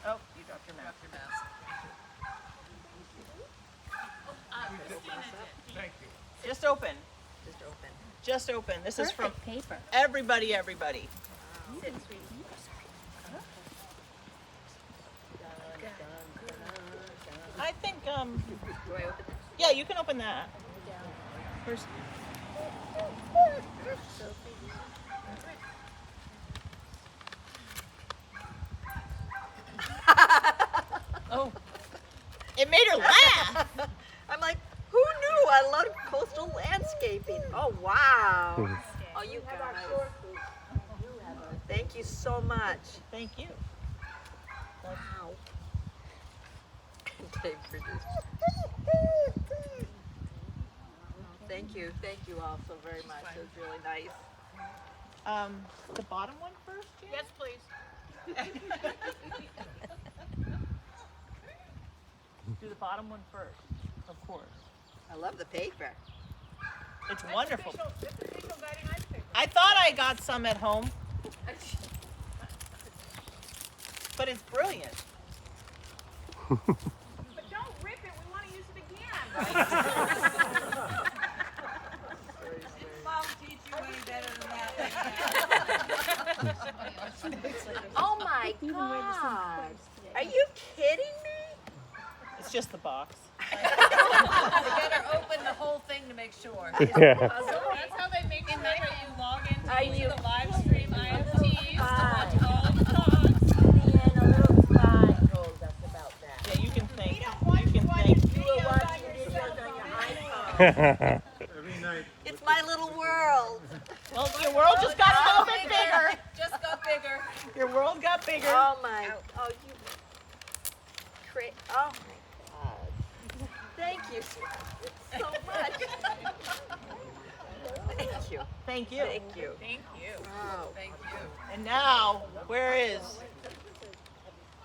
Oh, you dropped your mask. Thank you. Just open. Just open. Just open. This is from paper. everybody, everybody. Sit, sweetie. I think, Do I open this? yeah, you can open that. First. Oh, it made her laugh. I'm like, who knew I loved coastal landscaping? Oh, wow. Oh, you guys. Thank you so much. Thank you. Wow. Dave produced. Thank you all so very much. It was really nice. The bottom one first, Jan? Yes, please. Do the bottom one first, of course. I love the paper. It's wonderful. It's official guiding light paper. I thought I got some at home, but it's brilliant. But don't rip it. We want to use it again. Mom teach you any better than that. Oh my God. Are you kidding me? It's just the box. You better open the whole thing to make sure. Yeah. That's how they make sure that you log into Are you- the live stream IFTs to watch all the dogs. And a little spy told us about that. Yeah, you can think. We don't want You you can watching think. You were videos on watching your videos cell on your phone. iPhone. Every night. It's my little world. Well, your world just got a little bit bigger. Just got bigger. Your world got bigger. Oh my, oh you, oh my God. Thank you so much. Thank you. Thank you. Thank you. Thank you. Wow. Thank you. And now, where is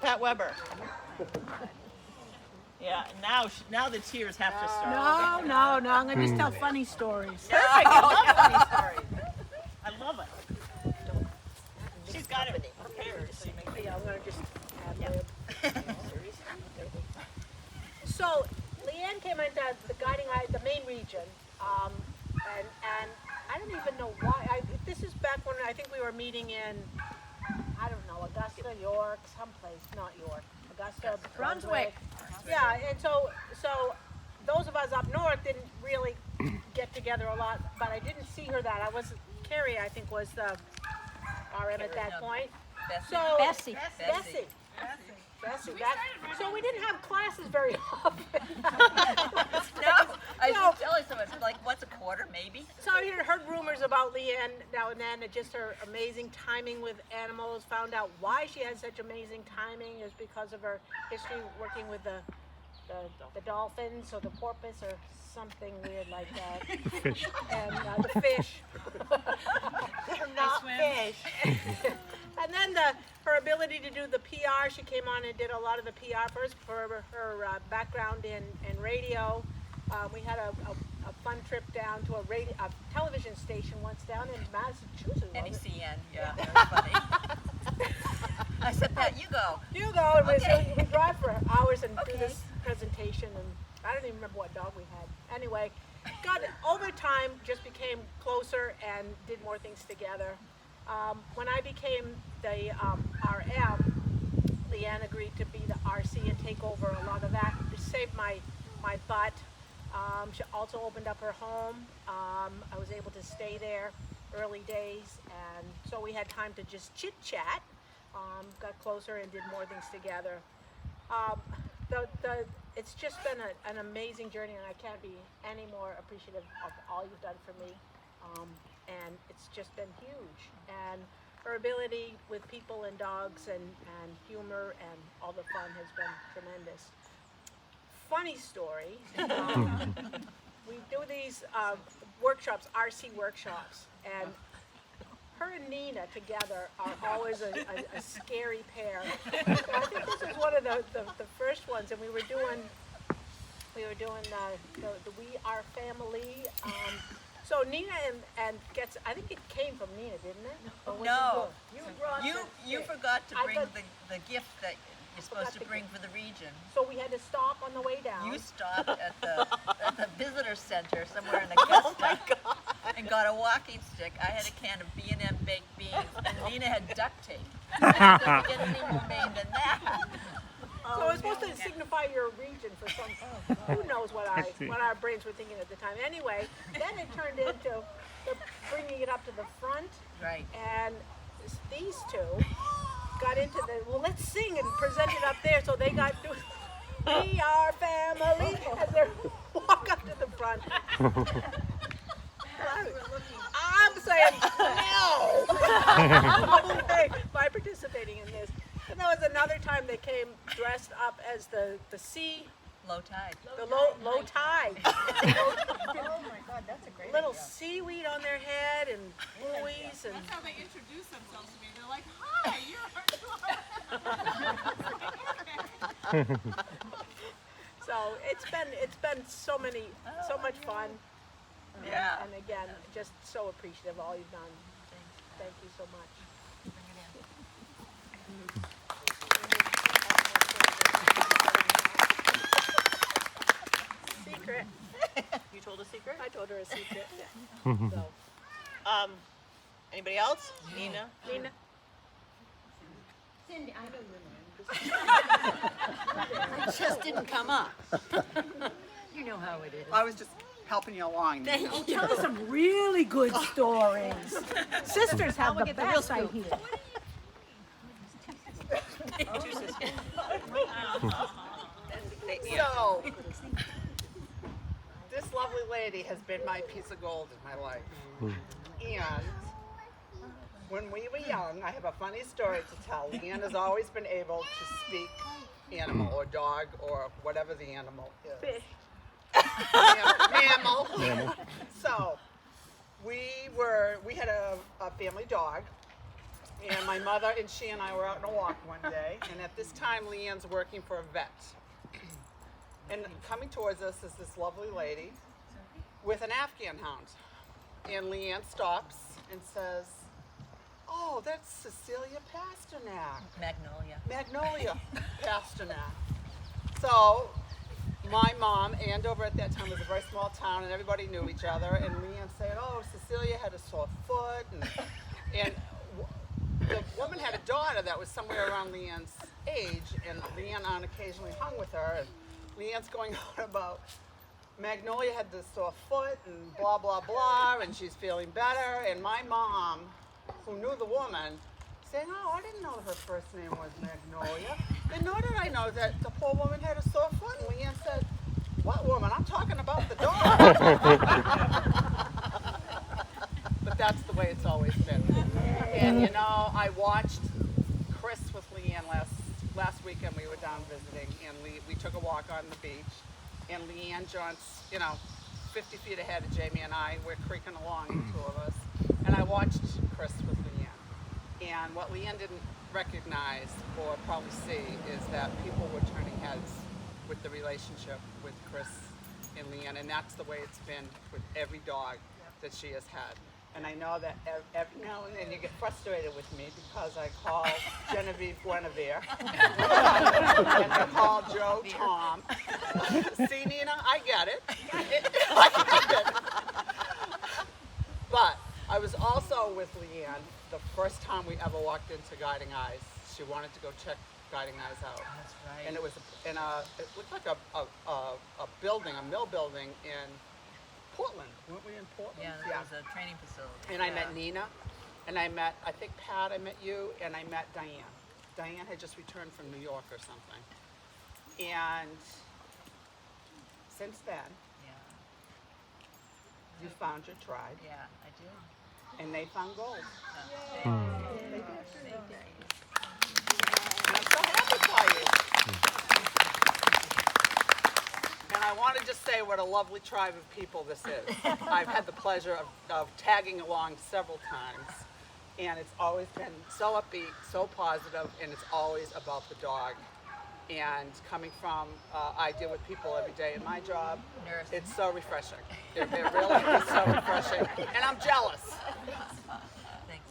Pat Weber? Yeah, now the tears have to start. No. I'm going to just tell funny stories. Perfect. I love funny stories. I love it. She's got it prepared. So you make Yeah, I'm going to just ad-lib. So, Leanne came into the guiding light, the Maine region, and I don't even know why. This is back when I think we were meeting in, I don't know, Augusta, York, someplace, not York, Augusta, Brunswick. Yeah, and so those of us up north didn't really get together a lot, but I didn't see her that. Carrie, I think, was the RM at that point. Bessie. So, Bessie. Bessie. So we didn't have classes very often. No, I No. was telling so much, like once a quarter maybe. So I heard rumors about Leanne now and then, and just her amazing timing with animals. Found out why she had such amazing timing is because of her history working with the dolphins or the porpoise or something weird like that. Fish. And the fish. They're not swim. fish. And then her ability to do the PR, she came on and did a lot of the PR first for her background in radio. We had a fun trip down to a television station once down in Massachusetts. wasn't it? NECN, yeah, that was funny. I said, Pat, you go. You go, and Okay. we drive for hours and do Okay. this presentation, and I don't even remember what dog we had. Anyway, over time, just became closer and did more things together. When I became the RM, Leanne agreed to be the RC and take over a lot of that. It saved my butt. She also opened up her home. I was able to stay there early days, and so we had time to just chit chat. Got closer and did more things together. It's just been an amazing journey, and I can't be any more appreciative of all you've done for me. And it's just been huge. And her ability with people and dogs and humor and all the fun has been tremendous. Funny story. We do these workshops, RC workshops, and her and Nina together are always a scary pair. So I think this is one of the first ones, and we were doing the We Are Family. So Nina and gets, I think it came from Nina, didn't it? Or was it No. you? You brought You the- forgot to I bring thought- the gift that you're supposed to the bring gift. for the region. So we had to stop on the way down. You stopped at the visitor center somewhere in Augusta and got a walking stick. I had a can of B&M baked beans, and Nina had duct tape. It doesn't get any more Maine than that. So it was supposed to signify your region for some, who knows what our brains were thinking at the time. Anyway, then it turned into bringing it up to the front, Right. and these two got into the, well, let's sing and present it up there. So they got to, we are family, as they walk up to the front. I'm saying no by participating in this. And there was another time they came dressed up as the sea, Low tide. the low tide. Oh my God, that's a great Little seaweed on their head and buoys and That's how they introduce themselves to me. They're like, "Hi, you're." so it's been so much fun. Yeah. And again, just so appreciative of all you've done. Thank you so much. Secret. You told a secret? I told her a secret. So, Anybody else? Nina? Nina, Cindy, I know your name. It just didn't come up. You know how it is. I was just helping you along. Nina. oh, tell us some really good stories. Sisters have the best, I hear. So, this lovely lady has been my piece of gold in my life. And when we were young, I have a funny story to tell. Leanne has always been able to speak animal or dog or whatever the animal is. Fish. Mammal. So, we had a family dog. And my mother and she and I were out on a walk one day. And at this time, Leanne's working for a vet. And coming towards us is this lovely lady with an Afghan hound. And Leanne stops and says, "Oh, that's Cecilia Pasternak. Magnolia. Pasternak." So my mom, Andover at that time was a very small town and everybody knew each other. And Leanne said, "Oh, Cecilia had a sore foot." And the woman had a daughter that was somewhere around Leanne's age, and Leanne on occasionally hung with her. And Leanne's going on about Magnolia had this sore foot and blah, blah, blah, and she's feeling better. And my mom, who knew the woman, saying, "Oh, I didn't know her first name was Magnolia. And nor did I know that the poor woman had a sore foot." And Leanne said, "What woman? I'm talking about the dog." But that's the way it's always been. And you know, I watched Chris with Leanne last weekend. We were down visiting, and we took a walk on the beach. And Leanne John's, 50 feet ahead of Jamie and I. We're creaking along, the two of us. And I watched Chris with Leanne. And what Leanne didn't recognize or probably see is that people were turning heads with the relationship with Chris and Leanne. And that's the way it's been with every dog that she has had. And I know that every now and then you get frustrated with me because I call Genevieve Guinevere and I call Joe Tom. See, Nina, I get it. I get it. But I was also with Leanne the first time we ever walked into Guiding Eyes. She wanted to go check Guiding Eyes out. That's right. And it was it looked like a building, a mill building in Portland. Weren't we in Portland? Yeah, there was a training facility. And I met Nina, and I met, I think Pat, I met you, and I met Diane. Diane had just returned from New York or something. And since then, Yeah, you found your tribe, yeah, I did. and they found gold. Thank you. And I'm so happy for you. And I want to just say what a lovely tribe of people this is. I've had the pleasure of tagging along several times, and it's always been so upbeat, so positive, and it's always about the dog. And coming from, I deal with people every day in my job. Nurse. It's so refreshing. It really is so refreshing. And I'm jealous. Thanks.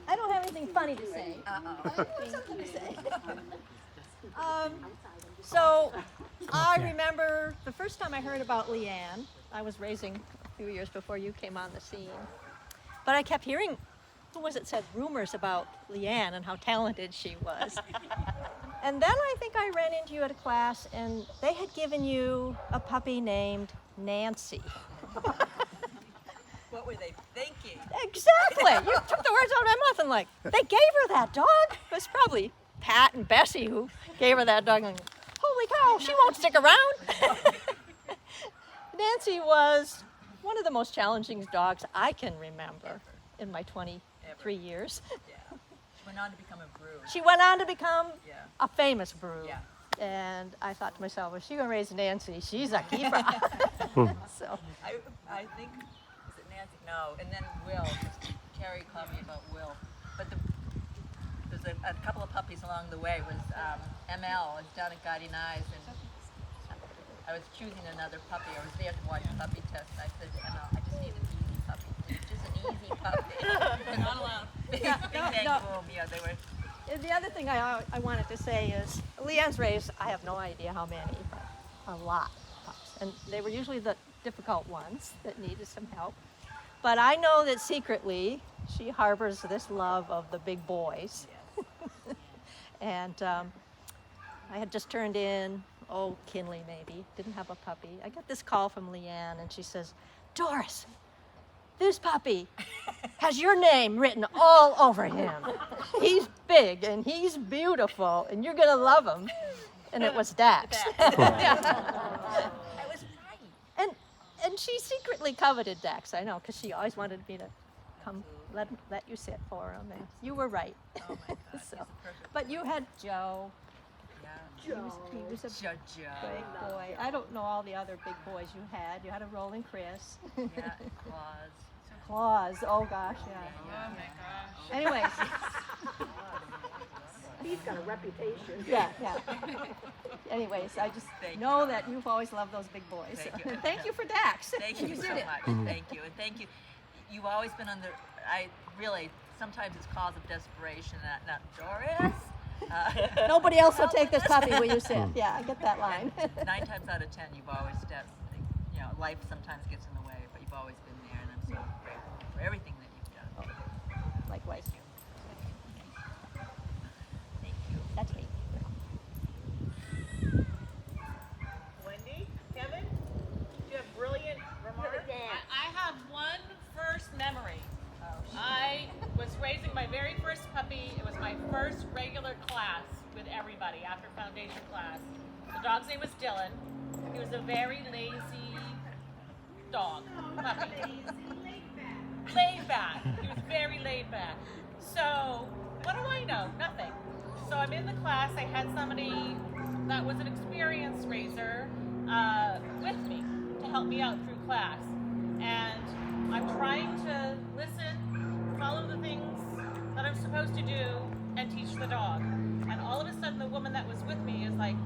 I don't have anything funny to say. I have something to say. So I remember the first time I heard about Leanne. I was raising a few years before you came on the scene. But I kept hearing, who was it said, rumors about Leanne and how talented she was. And then I think I ran into you at a class and they had given you a puppy named Nancy. What were they thinking? Exactly. You took the words out of my mouth and like, they gave her that dog. It was probably Pat and Bessie who gave her that dog. And holy cow, she won't stick around. Nancy was one of the most challenging dogs I can remember in my 23 years. Yeah. She went on to become a brew. She went on to become Yeah. a famous brew. Yeah. And I thought to myself, if she's going to raise Nancy, she's a keeper. So, I think, is it Nancy? No, and then Will. Carrie called me about Will. But there's a couple of puppies along the way. It was ML, was down at Guiding Eyes, and I was choosing another puppy. I was there to watch the puppy test, and I said to ML, I just need an easy puppy. Just an easy puppy. Not allowed. Big boom. Yeah, they were. the other thing I wanted to say is, Leanne's raised, I have no idea how many, but a lot of pups. And they were usually the difficult ones that needed some help. But I know that secretly, she harbors this love of the big boys. And I had just turned in, Kinley maybe, didn't have a puppy. I got this call from Leanne and she says, Doris, this puppy has your name written all over him. He's big and he's beautiful and you're gonna love him. And it was Dax. I was right. And she secretly coveted Dax, I know, because she always wanted me to come let you sit for him. And you were right. Oh my God, he's So, a perfect. but you had Joe. Yeah. He was a Jojo. big boy. I don't know all the other big boys you had. You had a rolling Chris. Yeah, Claus. Claus. Oh gosh, yeah. Oh my gosh. Anyways, He's got a reputation. yeah. Anyways, I just Thank know that you've always loved those big boys. Thank you. Thank you for Dax. Thank you so did it. much. Thank you. And thank you. You've always been on the, I really, sometimes it's cause of desperation, not Doris. Nobody else will take this help puppy, will you sit? Yeah, I get that line. 9 times out of 10, you've always stepped, life sometimes gets in the way, but you've always been there, and I'm so grateful for everything that you've done. Likewise. Thank you. That's me. Wendy, Kevin, do you have brilliant remarks? I have one first memory. I was raising my very first puppy. It was my first regular class with everybody after foundation class. The dog's name was Dylan. He was a very lazy dog, puppy. Laid back. He was very laid back. So, what do I know? Nothing. So I'm in the class. I had somebody that was an experienced raiser with me to help me out through class. And I'm trying to listen, follow the things that I'm supposed to do, and teach the dog. And all of a sudden, the woman that was with me is like,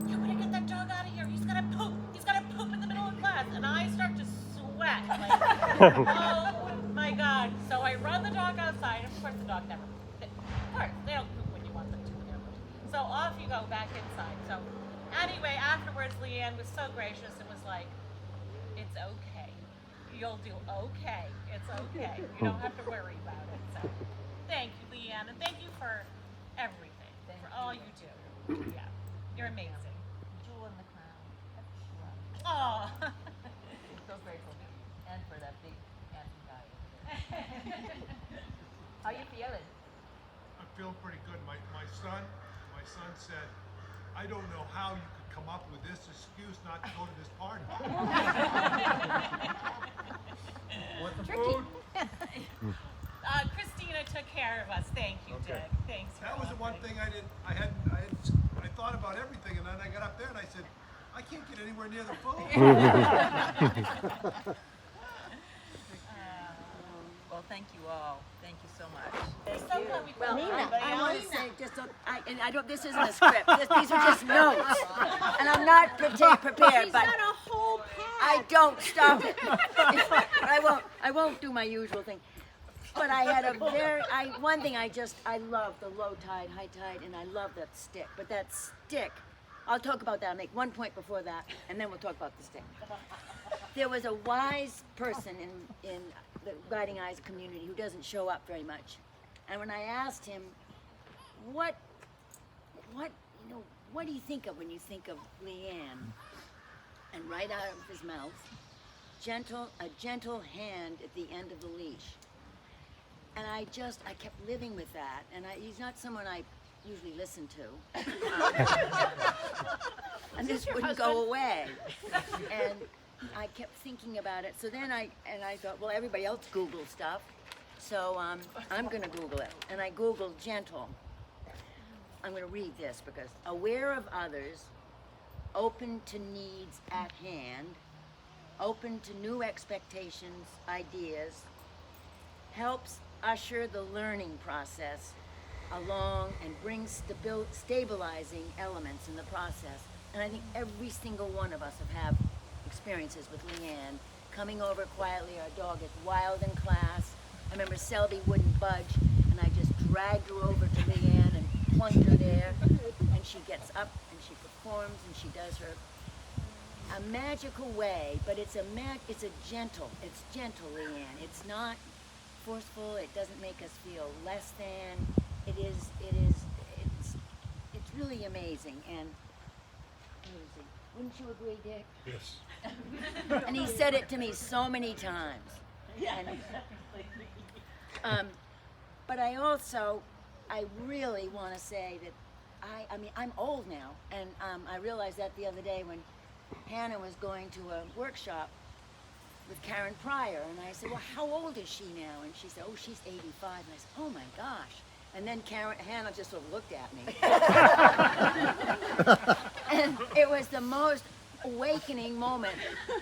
"You better get that dog out of here. He's gonna poop. He's gonna poop in the middle of class." And I start to sweat. Like, oh my God! So I run the dog outside. Of course, the dog never. Of course, they don't poop when you want them to. So off you go back inside. So anyway, afterwards, Leanne was so gracious and was like, "It's okay. You'll do okay. It's okay. You don't have to worry about it." So thank you, Leanne, and thank you for everything, for all you do. Yeah, you're amazing. Jewel in the crown. Oh, So grateful. And for that big handsome guy over there. How you feeling? I'm feeling pretty good. My son said, I don't know how you could come up with this excuse not to go to this party. Want the food? Christina took care of us. Thank you, Okay. Dick. Thanks. For That was the one helping. thing I thought about everything, and then I got up there and I said, I can't get anywhere near the food. Well, Well, thank you all. Thank you so much. Well, I want to say just, and I don't. This isn't a script. These are just notes, and I'm not prepared. But a whole pack. I don't stop it. I won't do my usual thing. But I had a one thing I love the low tide, high tide, and I love that stick. But that stick, I'll talk about that. I'll make one point before that, and then we'll talk about the stick. There was a wise person in the Guiding Eyes community who doesn't show up very much. And when I asked him, what do you think of when you think of Leanne? And right out of his mouth, a gentle hand at the end of the leash. And I kept living with that. And he's not someone I usually listen to. And this wouldn't go away. And I kept thinking about it. So then I thought, well, everybody else Google stuff. So I'm going to Google it. And I Googled gentle. I'm going to read this because aware of others, open to needs at hand, open to new expectations, ideas, helps usher the learning process along and brings stabilizing elements in the process. And I think every single one of us have experiences with Leanne. Coming over quietly, our dog is wild in class. I remember Selby wouldn't budge, and I just dragged her over to Leanne and plunked her there, and she gets up and she performs and she does her a magical way, but it's gentle Leanne. It's not forceful. It doesn't make us feel less than. It's really amazing. And wouldn't you agree, Dick? Yes. And he said it to me so many times. And, but I really want to say that I'm old now, and I realized that the other day when Hannah was going to a workshop with Karen Pryor, and I said, well, how old is she now? And she said, oh, she's 85. And I said, oh my gosh. And then Hannah just sort of looked at me. And it was the most awakening moment.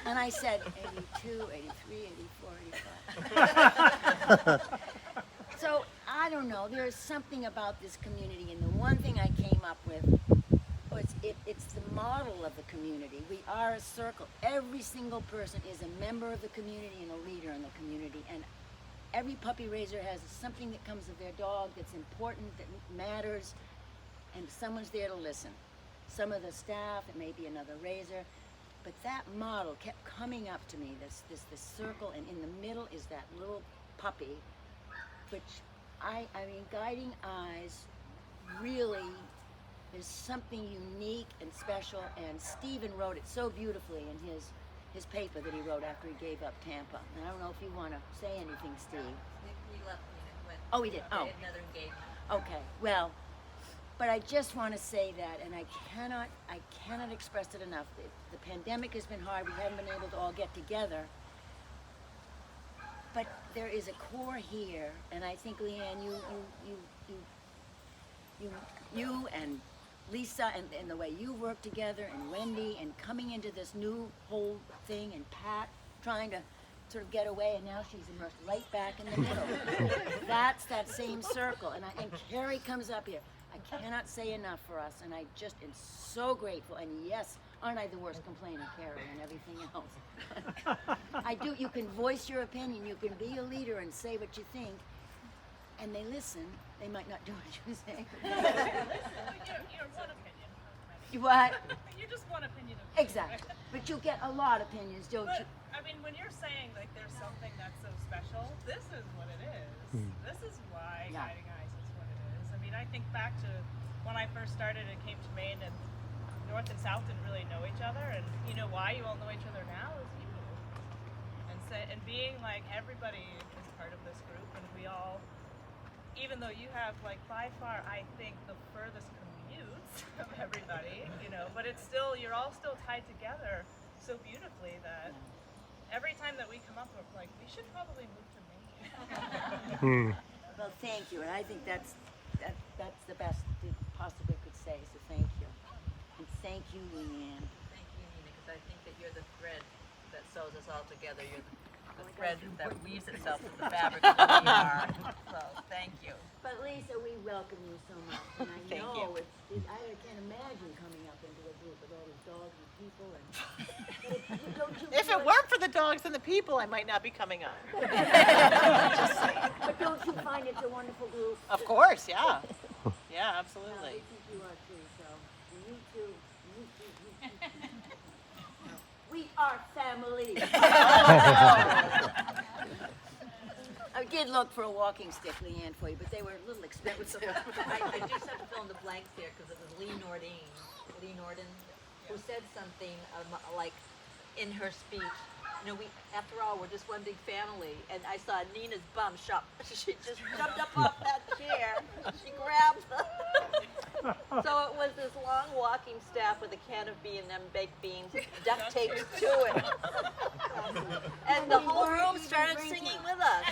And I said, 82, 83, 84, 85. So, I don't know, there's something about this community, and the one thing I came up with was it's the model of the community. We are a circle. Every single person is a member of the community and a leader in the community. And every puppy raiser has something that comes of their dog that's important, that matters, and someone's there to listen. Some of the staff, it may be another raiser, but that model kept coming up to me, this circle, and in the middle is that little puppy, which I mean, Guiding Eyes really is something unique and special, and Stephen wrote it so beautifully in his paper that he wrote after he gave up Tampa. And I don't know if you want to say anything, Steve. We left when Oh, we did. they Oh, had another engagement. okay. Well, but I just want to say that, and I cannot express it enough. The pandemic has been hard. We haven't been able to all get together. But there is a core here, and I think, Leanne, you and Lisa, and the way you work together, and Wendy, and coming into this new whole thing, and Pat trying to sort of get away, and now she's immersed right back in the middle. That's that same circle, and Carrie comes up here. I cannot say enough for us, and I just am so grateful. And yes, aren't I the worst complainer, Carrie, and everything else? I do. You can voice your opinion. You can be a leader and say what you think, and they listen. They might not do what you say. You're one opinion. You what? You're just one opinion. Exactly. But you get a lot of opinions, don't you? But I mean, when you're saying like there's something that's so special, this is what it is. This is why Yeah. Guiding Eyes is what it is. I mean, I think back to when I first started and came to Maine, and North and South didn't really know each other, and you know why you all know each other now is you. And being like everybody is part of this group, and we all, even though you have like by far I think the furthest commutes of everybody, you know, but it's still, you're all still tied together so beautifully that every time that we come up, we're like, we should probably move to Maine. Well, thank you, and I think that's the best you possibly could say. So thank you, and thank you, Leanne. Thank you, Nina, because I think that you're the thread that sews us all together. You're the the thread that weaves itself through the fabric of who we are. So, thank you. But Lisa, we welcome you so much, and I Thank know I can't imagine coming up into a group with all these dogs and people, and don't you If feel it weren't for the dogs and the people, I might not be coming on. But don't you find it's a wonderful group? Of course, yeah. Yeah, I absolutely. think you are too. So you too. You too. You too. We are family. I did look for a walking stick, Leanne, for you, but they were a little expensive. I just have to fill in the blanks here because it was Lee Norden, who said something like in her speech, you know, after all, we're just one big family. And I saw Nina's bum shop. She just jumped up off that chair. She grabbed the. So it was this long walking staff with a can of B&M baked beans, duct taped to it. And the whole room started singing with us.